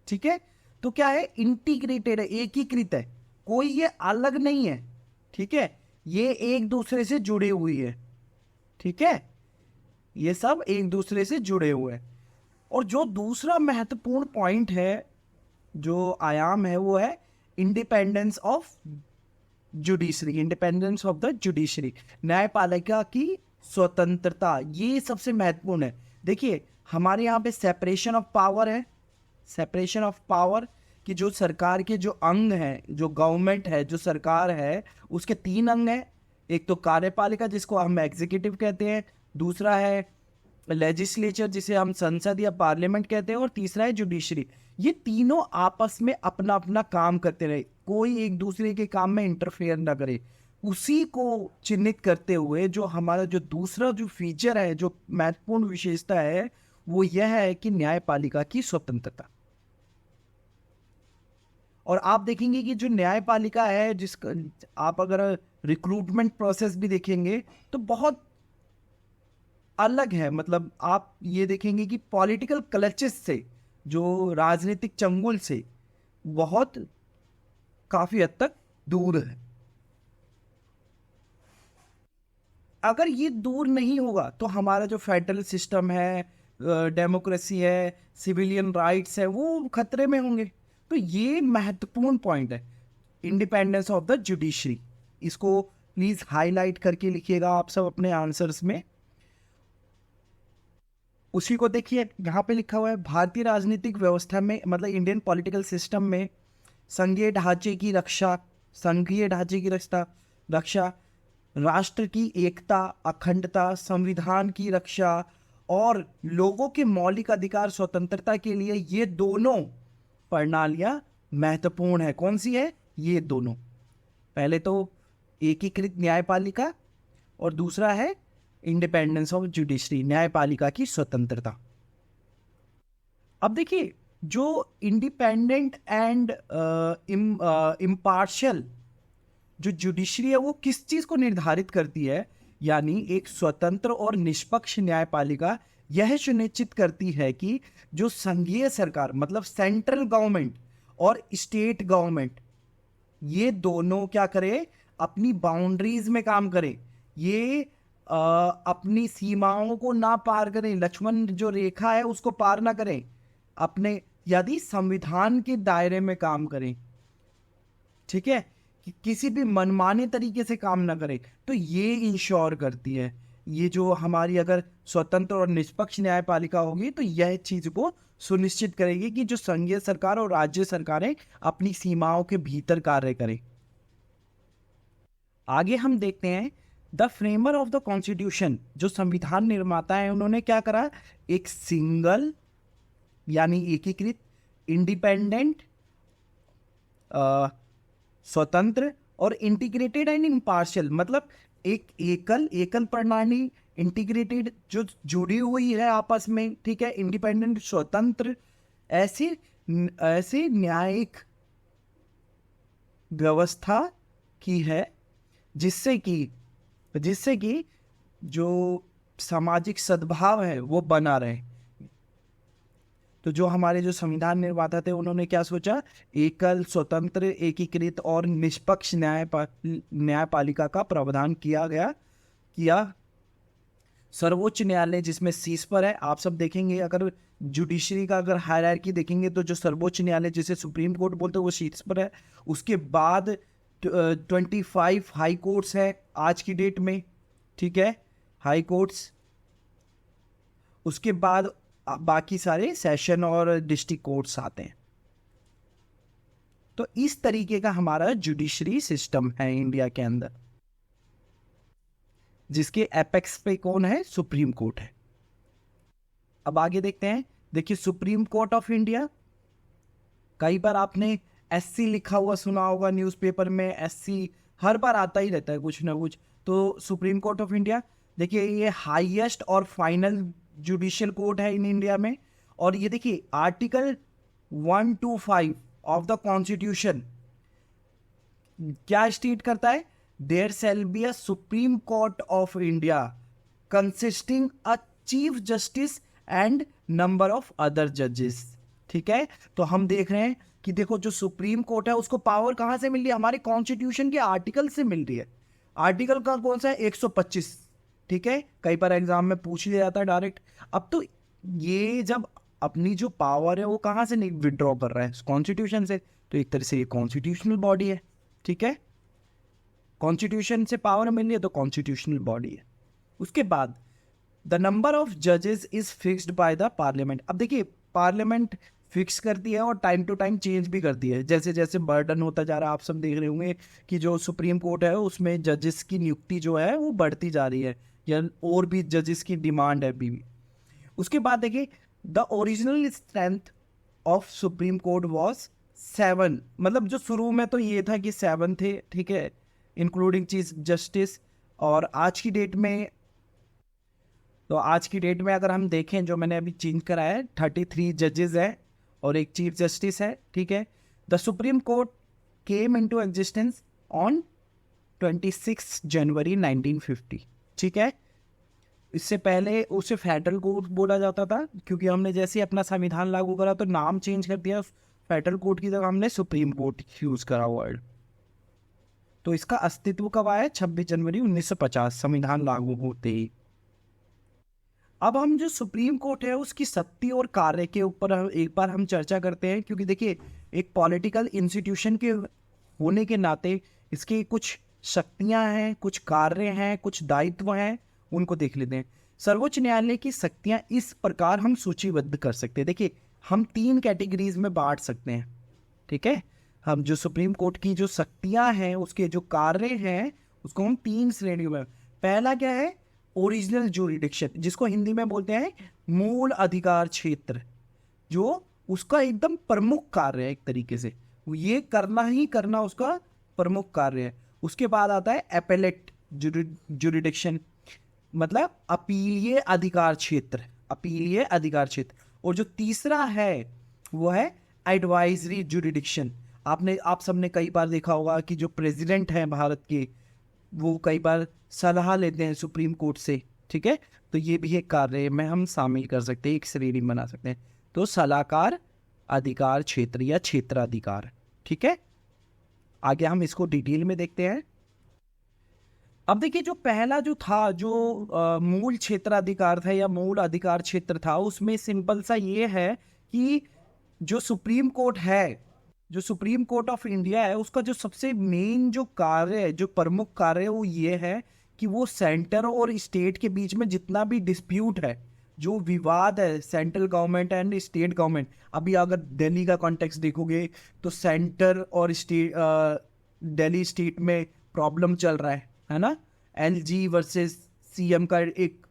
ठीक है। तो क्या है? इंटीग्रेटेड है, एकीकृत है, कोई ये अलग नहीं है, ठीक है, ये एक दूसरे से जुड़ी हुई है। ठीक है, ये सब एक दूसरे से जुड़े हुए हैं। और जो दूसरा महत्वपूर्ण पॉइंट है, जो आयाम है, वो है independence of judiciary, independence of the judiciary, न्यायपालिका की स्वतंत्रता। ये सबसे महत्वपूर्ण है। देखिए, हमारे यहाँ पे सेपरेशन ऑफ पावर है, सेपरेशन ऑफ पावर कि जो सरकार के जो अंग हैं, जो गवर्नमेंट है, जो सरकार है, उसके 3 अंग हैं। एक तो कार्यपालिका जिसको हम एग्जीक्यूटिव कहते हैं, दूसरा है लेजिस्लेचर जिसे हम संसद या पार्लियामेंट कहते हैं, और तीसरा है जुडिशरी। ये तीनों आपस में अपना अपना काम करते रहे, कोई एक दूसरे के काम में इंटरफेयर ना करे। उसी को चिन्हित करते हुए जो हमारा जो दूसरा जो फीचर है, जो महत्वपूर्ण विशेषता है, वो यह है कि न्यायपालिका की स्वतंत्रता। और आप देखेंगे कि जो न्यायपालिका है, जिसका आप अगर रिक्रूटमेंट प्रोसेस भी देखेंगे तो बहुत अलग है। मतलब आप ये देखेंगे कि पॉलिटिकल क्लचेस से, जो राजनीतिक चंगुल से बहुत काफी हद तक दूर है। अगर ये दूर नहीं होगा तो हमारा जो फेडरल सिस्टम है, डेमोक्रेसी है, सिविलियन राइट्स है, वो खतरे में होंगे। तो ये महत्वपूर्ण पॉइंट है, इंडिपेंडेंस ऑफ द जुडिशरी। इसको प्लीज हाईलाइट करके लिखिएगा आप सब अपने आंसर्स में। उसी को देखिए, यहाँ पे लिखा हुआ है भारतीय राजनीतिक व्यवस्था में, मतलब इंडियन पॉलिटिकल सिस्टम में संघीय ढांचे की रक्षा, संघीय ढांचे की रक्षा, राष्ट्र की एकता, अखंडता, संविधान की रक्षा और लोगों के मौलिक अधिकार स्वतंत्रता के लिए ये दोनों प्रणालियां महत्वपूर्ण है। कौन सी है? ये दोनों। पहले तो एकीकृत न्यायपालिका और दूसरा है इंडिपेंडेंस ऑफ जुडिशरी, न्यायपालिका की स्वतंत्रता। अब देखिए, जो इंडिपेंडेंट एंड इम्पार्शियल जो जुडिशरी है, वो किस चीज को निर्धारित करती है? यानी एक स्वतंत्र और निष्पक्ष न्यायपालिका यह सुनिश्चित करती है कि जो संघीय सरकार, मतलब सेंट्रल गवर्नमेंट और स्टेट गवर्नमेंट, ये दोनों क्या करें? अपनी बाउंड्रीज में काम करें। ये अपनी सीमाओं को ना पार करें, लक्ष्मण जो रेखा है उसको पार ना करें, अपने यदि संविधान के दायरे में काम करें। ठीक है, कि किसी भी मनमाने तरीके से काम ना करें। तो ये इंश्योर करती है, ये जो हमारी अगर स्वतंत्र और निष्पक्ष न्यायपालिका होगी तो यह चीज को सुनिश्चित करेगी कि जो संघीय सरकार और राज्य सरकारें अपनी सीमाओं के भीतर कार्य करें। आगे हम देखते हैं the framer of the constitution, जो संविधान निर्माता है, उन्होंने क्या करा? एक सिंगल यानी एकीकृत, इंडिपेंडेंट स्वतंत्र और इंटीग्रेटेड एंड इम्पार्शियल, मतलब एक एकल प्रणाली, इंटीग्रेटेड जो जुड़ी हुई है आपस में, ठीक है, इंडिपेंडेंट स्वतंत्र, ऐसे न्यायिक व्यवस्था की है जिससे कि जो सामाजिक सद्भाव है वो बना रहे। तो जो हमारे जो संविधान निर्माता थे, उन्होंने क्या सोचा? एकल, स्वतंत्र, एकीकृत और निष्पक्ष न्यायपालिका का प्रावधान किया। सर्वोच्च न्यायालय जिसमें शीर्ष पर है, आप सब देखेंगे अगर जुडिशरी का अगर हायरार्की देखेंगे तो जो सर्वोच्च न्यायालय जिसे सुप्रीम कोर्ट बोलते हैं वो शीर्ष पर है। उसके बाद 25 हाई कोर्ट्स है आज की डेट में, ठीक है, हाई कोर्ट्स। उसके बाद बाकी सारे सेशन और डिस्ट्रिक्ट कोर्ट्स आते हैं। तो इस तरीके का हमारा जुडिशरी सिस्टम है इंडिया के अंदर, जिसके एपेक्स पे कौन है? सुप्रीम कोर्ट है। अब आगे देखते हैं। देखिए, सुप्रीम कोर्ट ऑफ इंडिया, कई बार आपने एससी लिखा हुआ सुना होगा न्यूज़पेपर में, एससी हर बार आता ही रहता है कुछ ना कुछ। तो सुप्रीम कोर्ट ऑफ इंडिया, देखिए, ये हाईएस्ट और फाइनल जुडिशियल कोर्ट है इन इंडिया में। और ये देखिए, आर्टिकल 125 ऑफ द कॉन्स्टिट्यूशन क्या स्टेट करता है? There shall be a supreme court of India consisting a chief justice and number of other जजेस। ठीक है, तो हम देख रहे हैं कि देखो, जो सुप्रीम कोर्ट है उसको पावर कहां से मिल रही है? हमारे कॉन्स्टिट्यूशन के आर्टिकल से मिल रही है। आर्टिकल का कौन सा है? 125। ठीक है, कई बार एग्जाम में पूछ लिया जाता है डायरेक्ट। अब तो ये जब अपनी जो पावर है वो कहाँ से नहीं विड्रॉ कर रहा है, कॉन्स्टिट्यूशन से, तो एक तरह से ये कॉन्स्टिट्यूशनल बॉडी है, ठीक है, कॉन्स्टिट्यूशन से पावर मिल रही है तो कॉन्स्टिट्यूशनल बॉडी है। उसके बाद द नंबर ऑफ जजेस is fixed by the parliament. अब देखिए पार्लियामेंट फिक्स करती है और टाइम टू टाइम चेंज भी करती है, जैसे जैसे बर्डन होता जा रहा है। आप सब देख रहे होंगे कि जो सुप्रीम कोर्ट है उसमें जजेस की नियुक्ति जो है वो बढ़ती जा रही है, या और भी जजेस की डिमांड है अभी भी। उसके बाद देखिए the original strength of supreme court was 7, मतलब जो शुरू में तो ये था कि 7 थे, ठीक है, इंक्लूडिंग चीफ जस्टिस। और आज की डेट में, तो आज की डेट में अगर हम देखें, जो मैंने अभी चेंज करा है, 33 जजेस है और एक चीफ जस्टिस है, ठीक है। The supreme court came into existence on 26 जनवरी 1950, ठीक है। इससे पहले उसे फेडरल कोर्ट बोला जाता था, क्योंकि हमने जैसे अपना संविधान लागू करा तो नाम चेंज कर दिया, फेडरल कोर्ट की जगह हमने सुप्रीम कोर्ट यूज करा वर्ड। तो इसका अस्तित्व कब आया? 26 जनवरी 1950, संविधान लागू होते ही। अब हम जो सुप्रीम कोर्ट है उसकी शक्ति और कार्य के ऊपर एक बार हम चर्चा करते हैं, क्योंकि देखिए एक पॉलिटिकल इंस्टीट्यूशन के होने के नाते इसकी कुछ शक्तियां हैं, कुछ कार्य हैं, कुछ दायित्व हैं, उनको देख लेते हैं। सर्वोच्च न्यायालय की शक्तियां इस प्रकार हम सूचीबद्ध कर सकते हैं। देखिए हम 3 कैटेगरीज में बांट सकते हैं, ठीक है। हम जो सुप्रीम कोर्ट की जो शक्तियां हैं उसके जो कार्य हैं उसको हम 3 श्रेणियों में, पहला क्या है? ओरिजिनल ज्यूरिडिक्शन, जिसको हिंदी में बोलते हैं मूल अधिकार क्षेत्र, जो उसका एकदम प्रमुख कार्य है, एक तरीके से ये करना ही करना उसका प्रमुख कार्य है। उसके बाद आता है एपेलेट ज्यूरिडिक्शन, मतलब अपीलीय अधिकार क्षेत्र, अपीलीय अधिकार क्षेत्र। और जो तीसरा है वो है एडवाइजरी ज्यूरिडिक्शन। आप सबने कई बार देखा होगा कि जो प्रेसिडेंट हैं भारत के, वो कई बार सलाह लेते हैं सुप्रीम कोर्ट से, ठीक है। तो ये भी एक कार्य में हम शामिल कर सकते हैं, एक श्रेणी बना सकते हैं। तो सलाहकार अधिकार क्षेत्र या क्षेत्राधिकार, ठीक है। आगे हम इसको डिटेल में देखते हैं। अब देखिए जो पहला जो था, जो मूल क्षेत्राधिकार था या मूल अधिकार क्षेत्र था, उसमें सिंपल सा ये है कि जो सुप्रीम कोर्ट है, जो सुप्रीम कोर्ट ऑफ इंडिया है, उसका जो सबसे मेन जो कार्य है, जो प्रमुख कार्य है, वो ये है कि वो सेंटर और स्टेट के बीच में जितना भी डिस्प्यूट है, जो विवाद है central government and state government. अभी अगर दिल्ली का कॉन्टेक्स्ट देखोगे तो सेंटर और स्टेट, दिल्ली स्टेट में प्रॉब्लम चल रहा है ना, एलजी वर्सेस सीएम का एक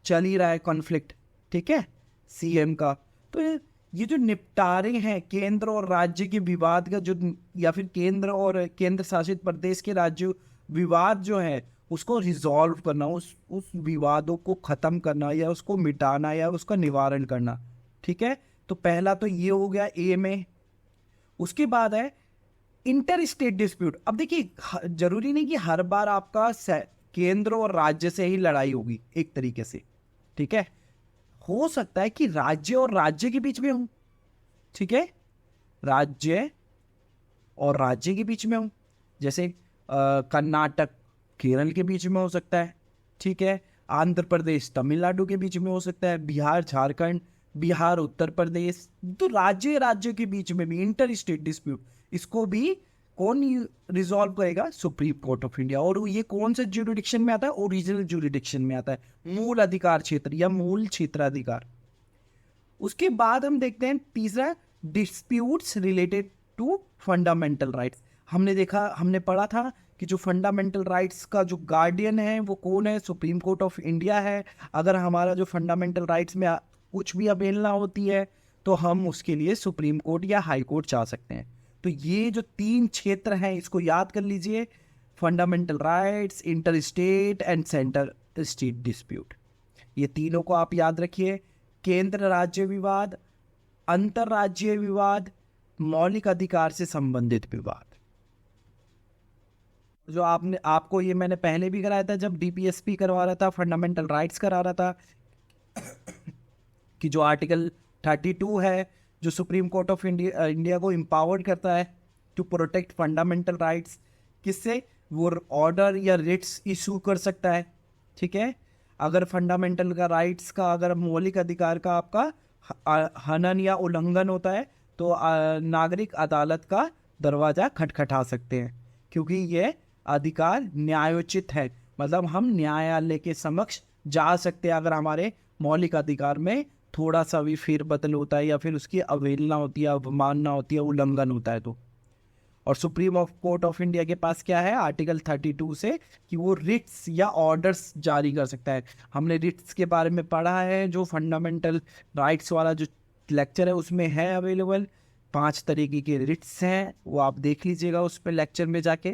चल ही रहा है कॉन्फ्लिक्ट, ठीक है, सीएम का। तो ये जो निपटारे हैं केंद्र और राज्य के विवाद का, जो या फिर केंद्र और केंद्र शासित प्रदेश के राज्य विवाद जो है उसको रिजॉल्व करना, उस विवादों को खत्म करना या उसको मिटाना या उसका निवारण करना, ठीक है। तो पहला तो ये हो गया ए में। उसके बाद है इंटर स्टेट डिस्प्यूट। अब देखिए जरूरी नहीं कि हर बार आपका केंद्र और राज्य से ही लड़ाई होगी एक तरीके से, ठीक है। हो सकता है कि राज्य और राज्य के बीच में हो, ठीक है, राज्य और राज्य के बीच में हो, जैसे कर्नाटक केरल के बीच में हो सकता है, ठीक है, आंध्र प्रदेश तमिलनाडु के बीच में हो सकता है, बिहार झारखंड, बिहार उत्तर प्रदेश। तो राज्य राज्य के बीच में भी इंटर स्टेट डिस्प्यूट, इसको भी कौन रिजॉल्व करेगा? Supreme court of India. और ये कौन से ज्यूरिडिक्शन में आता है? ओरिजिनल ज्यूरिडिक्शन में आता है, मूल अधिकार क्षेत्र या मूल क्षेत्राधिकार। उसके बाद हम देखते हैं तीसरा, disputes related to fundamental rights. हमने पढ़ा था कि जो फंडामेंटल राइट्स का जो गार्डियन है वो कौन है? सुप्रीम कोर्ट ऑफ इंडिया है। अगर हमारा जो फंडामेंटल राइट्स में कुछ भी अवहेलना होती है तो हम उसके लिए सुप्रीम कोर्ट या हाई कोर्ट जा सकते हैं। तो ये जो 3 क्षेत्र हैं इसको याद कर लीजिए, fundamental rights, inter state and centre state dispute. ये तीनों को आप याद रखिए। केंद्र राज्य विवाद, अंतरराज्यीय विवाद, मौलिक अधिकार से संबंधित विवाद। जो आपको ये मैंने पहले भी कराया था जब डीपीएसपी करवा रहा था, फंडामेंटल राइट्स करा रहा था, कि जो आर्टिकल 32 है जो सुप्रीम कोर्ट ऑफ इंडिया को एम्पावर्ड करता है टू प्रोटेक्ट फंडामेंटल राइट्स। किससे? वो ऑर्डर या रिट्स इशू कर सकता है। ठीक है, अगर फंडामेंटल का राइट्स का, अगर मौलिक अधिकार का आपका हनन या उल्लंघन होता है तो नागरिक अदालत का दरवाजा खटखटा सकते हैं, क्योंकि ये अधिकार न्यायोचित है। मतलब हम न्यायालय के समक्ष जा सकते हैं अगर हमारे मौलिक अधिकार में थोड़ा सा भी फेरबदल होता है या फिर उसकी अवहेलना होती है, अवमानना होती है, उल्लंघन होता है तो। और सुप्रीम कोर्ट ऑफ इंडिया के पास क्या है आर्टिकल 32 से, कि वो रिट्स या ऑर्डर्स जारी कर सकता है। हमने रिट्स के बारे में पढ़ा है, जो फंडामेंटल राइट्स वाला जो लेक्चर है उसमें है अवेलेबल। 5 तरीके के रिट्स हैं, वो आप देख लीजिएगा उस पर लेक्चर में जाके।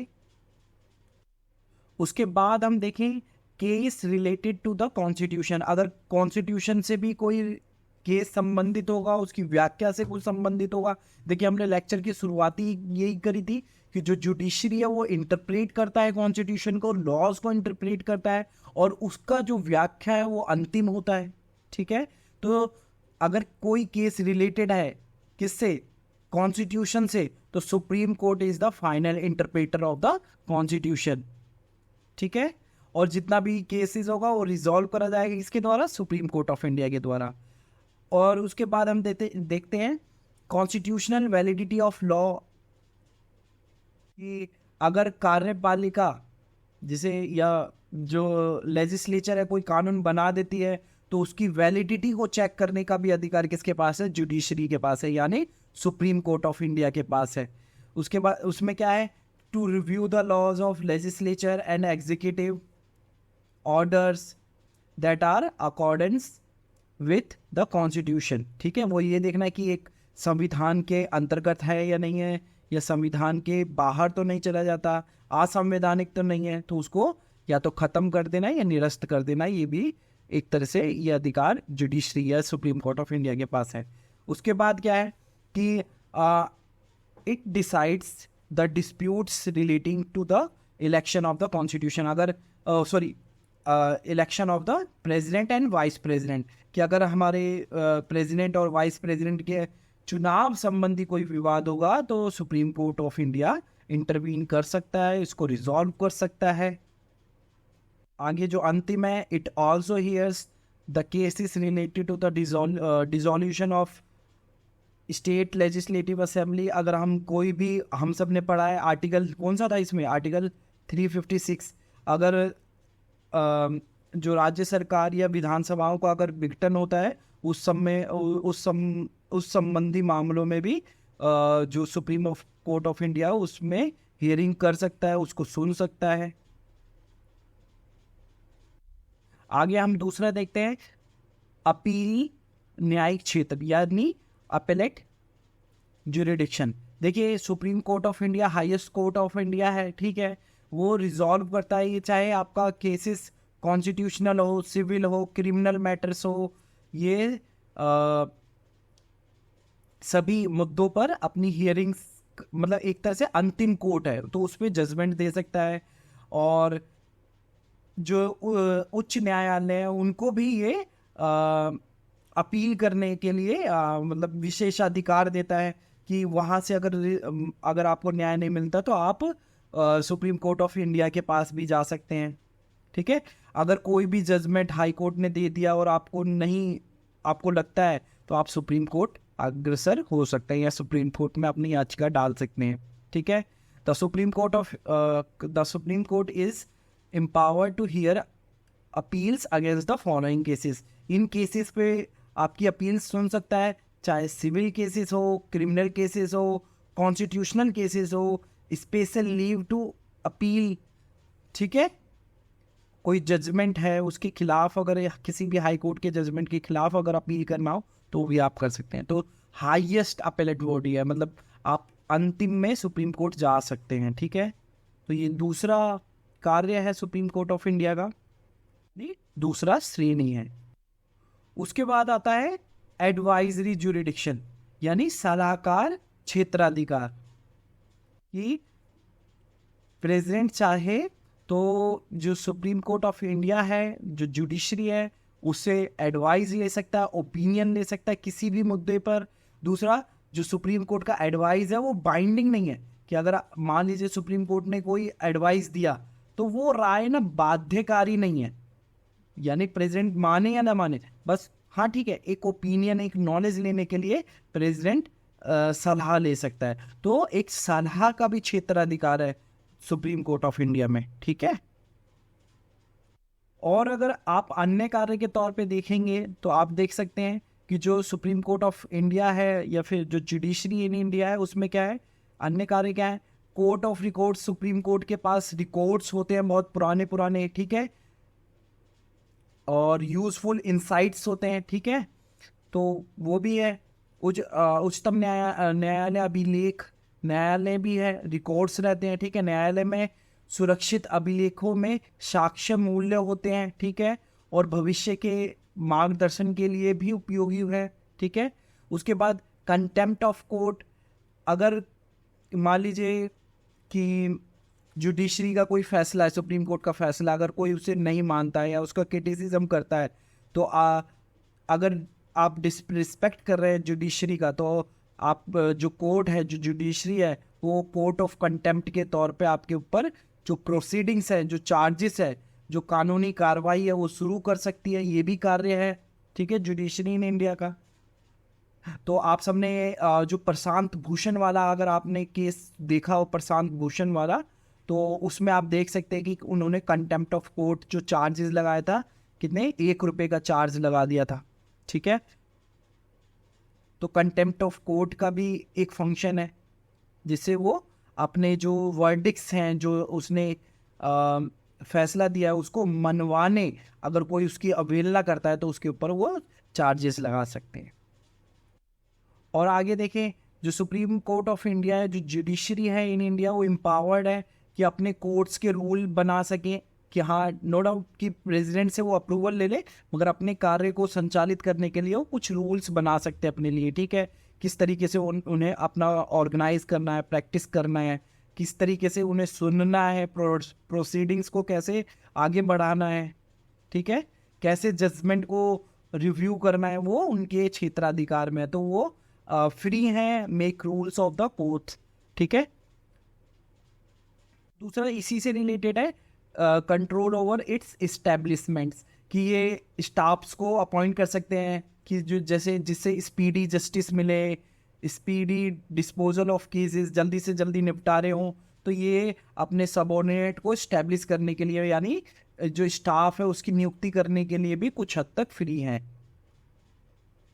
उसके बाद हम देखें case related to the constitution. अगर कॉन्स्टिट्यूशन से भी कोई केस संबंधित होगा, उसकी व्याख्या से कुछ संबंधित होगा। देखिए हमने लेक्चर की शुरुआती यही करी थी कि जो जुडिशरी है वो इंटरप्रेट करता है कॉन्स्टिट्यूशन को, लॉज को इंटरप्रेट करता है, और उसका जो व्याख्या है वो अंतिम होता है। ठीक है, तो अगर कोई केस रिलेटेड है किससे, कॉन्स्टिट्यूशन से, तो supreme court is the final interpreter of the constitution. ठीक है, और जितना भी केसेस होगा वो रिजॉल्व करा जाएगा इसके द्वारा, सुप्रीम कोर्ट ऑफ इंडिया के द्वारा। और उसके बाद हम देखते हैं कॉन्स्टिट्यूशनल वैलिडिटी ऑफ लॉ, कि अगर कार्यपालिका जिसे या जो लेजिस्लेचर है कोई कानून बना देती है तो उसकी वैलिडिटी को चेक करने का भी अधिकार किसके पास है, जुडिशरी के पास है, यानी सुप्रीम कोर्ट ऑफ इंडिया के पास है। उसके बाद उसमें क्या है, to review the laws of legislature and executive orders that are accordance with the constitution. ठीक है, वो ये देखना है कि एक संविधान के अंतर्गत है या नहीं है, या संविधान के बाहर तो नहीं चला जाता, असंवैधानिक तो नहीं है, तो उसको या तो खत्म कर देना है या निरस्त कर देना है। ये भी एक तरह से ये अधिकार जुडिशरी या सुप्रीम कोर्ट ऑफ इंडिया के पास है। उसके बाद क्या है कि it decides the disputes relating to the election of the constitution. अगर election of the president and vice president, कि अगर हमारे प्रेसिडेंट और वाइस प्रेसिडेंट के चुनाव संबंधी कोई विवाद होगा तो supreme court of India intervene कर सकता है, इसको रिजॉल्व कर सकता है। आगे जो अंतिम है, it also hears the cases related to the dissolution of state legislative assembly. अगर हम कोई भी, हम सब ने पढ़ा है आर्टिकल कौन सा था इसमें, आर्टिकल 356। अगर जो राज्य सरकार या विधानसभाओं का अगर विघटन होता है उस समय उस संबंधी मामलों में भी जो सुप्रीम कोर्ट ऑफ इंडिया उसमें हियरिंग कर सकता है, उसको सुन सकता है। आगे हम दूसरा देखते हैं, अपील न्यायिक क्षेत्र यानी अपेलेट ज्यूरिडिक्शन। देखिए supreme court of India highest court of India है। ठीक है, वो रिजॉल्व करता है, चाहे आपका केसेस कॉन्स्टिट्यूशनल हो, सिविल हो, क्रिमिनल मैटर्स हो, ये सभी मुद्दों पर अपनी हियरिंग्स, मतलब एक तरह से अंतिम कोर्ट है, तो उस पर जजमेंट दे सकता है। और जो उच्च न्यायालय है उनको भी ये अपील करने के लिए मतलब विशेषाधिकार देता है कि वहाँ से अगर आपको न्याय नहीं मिलता तो आप सुप्रीम कोर्ट ऑफ इंडिया के पास भी जा सकते हैं। ठीक है, अगर कोई भी जजमेंट हाई कोर्ट ने दे दिया और आपको लगता है तो आप सुप्रीम कोर्ट अग्रसर हो सकते हैं या सुप्रीम कोर्ट में अपनी याचिका डाल सकते हैं। ठीक है, the supreme court is empowered to hear appeals against the following cases। In cases पे आपकी अपील सुन सकता है, चाहे सिविल केसेस हो, क्रिमिनल केसेस हो, कॉन्स्टिट्यूशनल केसेस हो, स्पेशल लीव टू अपील। ठीक है, कोई जजमेंट है उसके खिलाफ, अगर किसी भी हाई कोर्ट के जजमेंट के खिलाफ अगर अपील करना हो तो भी आप कर सकते हैं। तो हाईएस्ट अपेलेट बॉडी है, मतलब आप अंतिम में सुप्रीम कोर्ट जा सकते हैं। ठीक है, तो ये दूसरा कार्य है सुप्रीम कोर्ट ऑफ इंडिया का, दूसरा श्रेणी है। उसके बाद आता है एडवाइजरी ज्यूरिडिक्शन यानी सलाहकार क्षेत्राधिकार, कि प्रेसिडेंट चाहे तो जो सुप्रीम कोर्ट ऑफ इंडिया है, जो जुडिशरी है, उससे एडवाइस ले सकता है, ओपिनियन ले सकता है किसी भी मुद्दे पर। दूसरा, जो सुप्रीम कोर्ट का एडवाइस है वो बाइंडिंग नहीं है कि अगर मान लीजिए सुप्रीम कोर्ट ने कोई एडवाइस दिया तो वो राय ना बाध्यकारी नहीं है, यानी प्रेसिडेंट माने या ना माने, बस हाँ ठीक है, एक ओपिनियन, एक नॉलेज लेने के लिए प्रेसिडेंट सलाह ले सकता है। तो एक सलाह का भी क्षेत्राधिकार है सुप्रीम कोर्ट ऑफ इंडिया में, ठीक है। और अगर आप अन्य कार्य के तौर पे देखेंगे तो आप देख सकते हैं कि जो सुप्रीम कोर्ट ऑफ इंडिया है या फिर जो जुडिशरी इन इंडिया है, उसमें क्या है, अन्य कार्य क्या है, court of records, supreme court के पास रिकॉर्ड्स होते हैं बहुत पुराने पुराने, ठीक है, और यूजफुल इंसाइट्स होते हैं, ठीक है, तो वो भी है। उच्चतम न्यायालय अभिलेख न्यायालय भी है, रिकॉर्ड्स रहते हैं, ठीक है। न्यायालय में सुरक्षित अभिलेखों में साक्ष्य मूल्य होते हैं, ठीक है, और भविष्य के मार्गदर्शन के लिए भी उपयोगी है, ठीक है। उसके बाद कंटेम्प्ट ऑफ कोर्ट, अगर मान लीजिए कि जुडिशरी का कोई फैसला है, सुप्रीम कोर्ट का फैसला, अगर कोई उसे नहीं मानता है या उसका क्रिटिसिज्म करता है, तो अगर आप डिसरिस्पेक्ट कर रहे हैं जुडिशरी का, तो आप जो कोर्ट है, जो जुडिशरी है, वो कोर्ट ऑफ कंटेम्प्ट के तौर पे आपके ऊपर जो प्रोसीडिंग्स है, जो चार्जेस है, जो कानूनी कार्रवाई है, वो शुरू कर सकती है। ये भी कार्य है, ठीक है, जुडिशरी इन इंडिया का। तो आप सबने जो प्रशांत भूषण वाला, अगर आपने केस देखा हो प्रशांत भूषण वाला, तो उसमें आप देख सकते हैं कि उन्होंने कंटेम्प्ट ऑफ कोर्ट जो चार्जेस लगाया था, कितने, ₹1 का चार्ज लगा दिया था, ठीक है। तो कंटेम्प्ट ऑफ कोर्ट का भी एक फंक्शन है जिससे वो अपने जो वर्डिक्स हैं, जो उसने फैसला दिया है, उसको मनवाने, अगर कोई उसकी अवहेलना करता है तो उसके ऊपर वो चार्जेस लगा सकते हैं। और आगे देखें, जो सुप्रीम कोर्ट ऑफ इंडिया है, जो जुडिशरी है इन इंडिया, वो एम्पावर्ड है कि अपने कोर्ट्स के रूल बना सकें, कि हाँ नो डाउट कि प्रेसिडेंट से वो अप्रूवल ले ले, मगर अपने कार्य को संचालित करने के लिए वो कुछ रूल्स बना सकते हैं अपने लिए, ठीक है। किस तरीके से उन्हें अपना ऑर्गेनाइज करना है, प्रैक्टिस करना है, किस तरीके से उन्हें सुनना है, प्रोसीडिंग्स को कैसे आगे बढ़ाना है, ठीक है, कैसे जजमेंट को रिव्यू करना है, वो उनके क्षेत्राधिकार में है। तो वो फ्री हैं make rules of the court, ठीक है। दूसरा इसी से रिलेटेड है, कंट्रोल ओवर इट्स इस्टेब्लिशमेंट्स, कि ये स्टाफ्स को अपॉइंट कर सकते हैं कि जो जैसे जिससे स्पीडी जस्टिस मिले, स्पीडी डिस्पोजल ऑफ केसेस, जल्दी से जल्दी निपटारे हों। तो ये अपने सबऑर्डिनेट को इस्टेब्लिश करने के लिए, यानी जो स्टाफ है उसकी नियुक्ति करने के लिए भी कुछ हद तक फ्री हैं,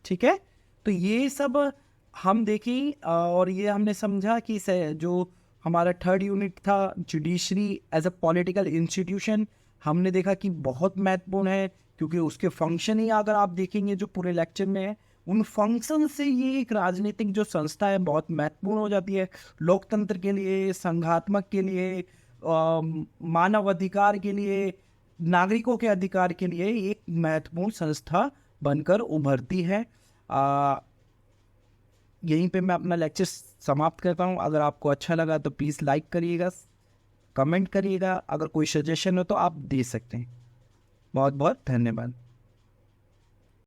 ठीक है। तो ये सब हम देखें, और ये हमने समझा कि जो हमारा थर्ड यूनिट था, judiciary as a political institution, हमने देखा कि बहुत महत्वपूर्ण है, क्योंकि उसके फंक्शन ही अगर आप देखेंगे जो पूरे लेक्चर में है, उन फंक्शन से ये एक राजनीतिक जो संस्था है बहुत महत्वपूर्ण हो जाती है, लोकतंत्र के लिए, संघात्मक के लिए, मानव अधिकार के लिए, नागरिकों के अधिकार के लिए एक महत्वपूर्ण संस्था बनकर उभरती है। यहीं पे मैं अपना लेक्चर समाप्त करता हूँ। अगर आपको अच्छा लगा तो प्लीज़ लाइक करिएगा, कमेंट करिएगा, अगर कोई सजेशन हो तो आप दे सकते हैं। बहुत बहुत धन्यवाद।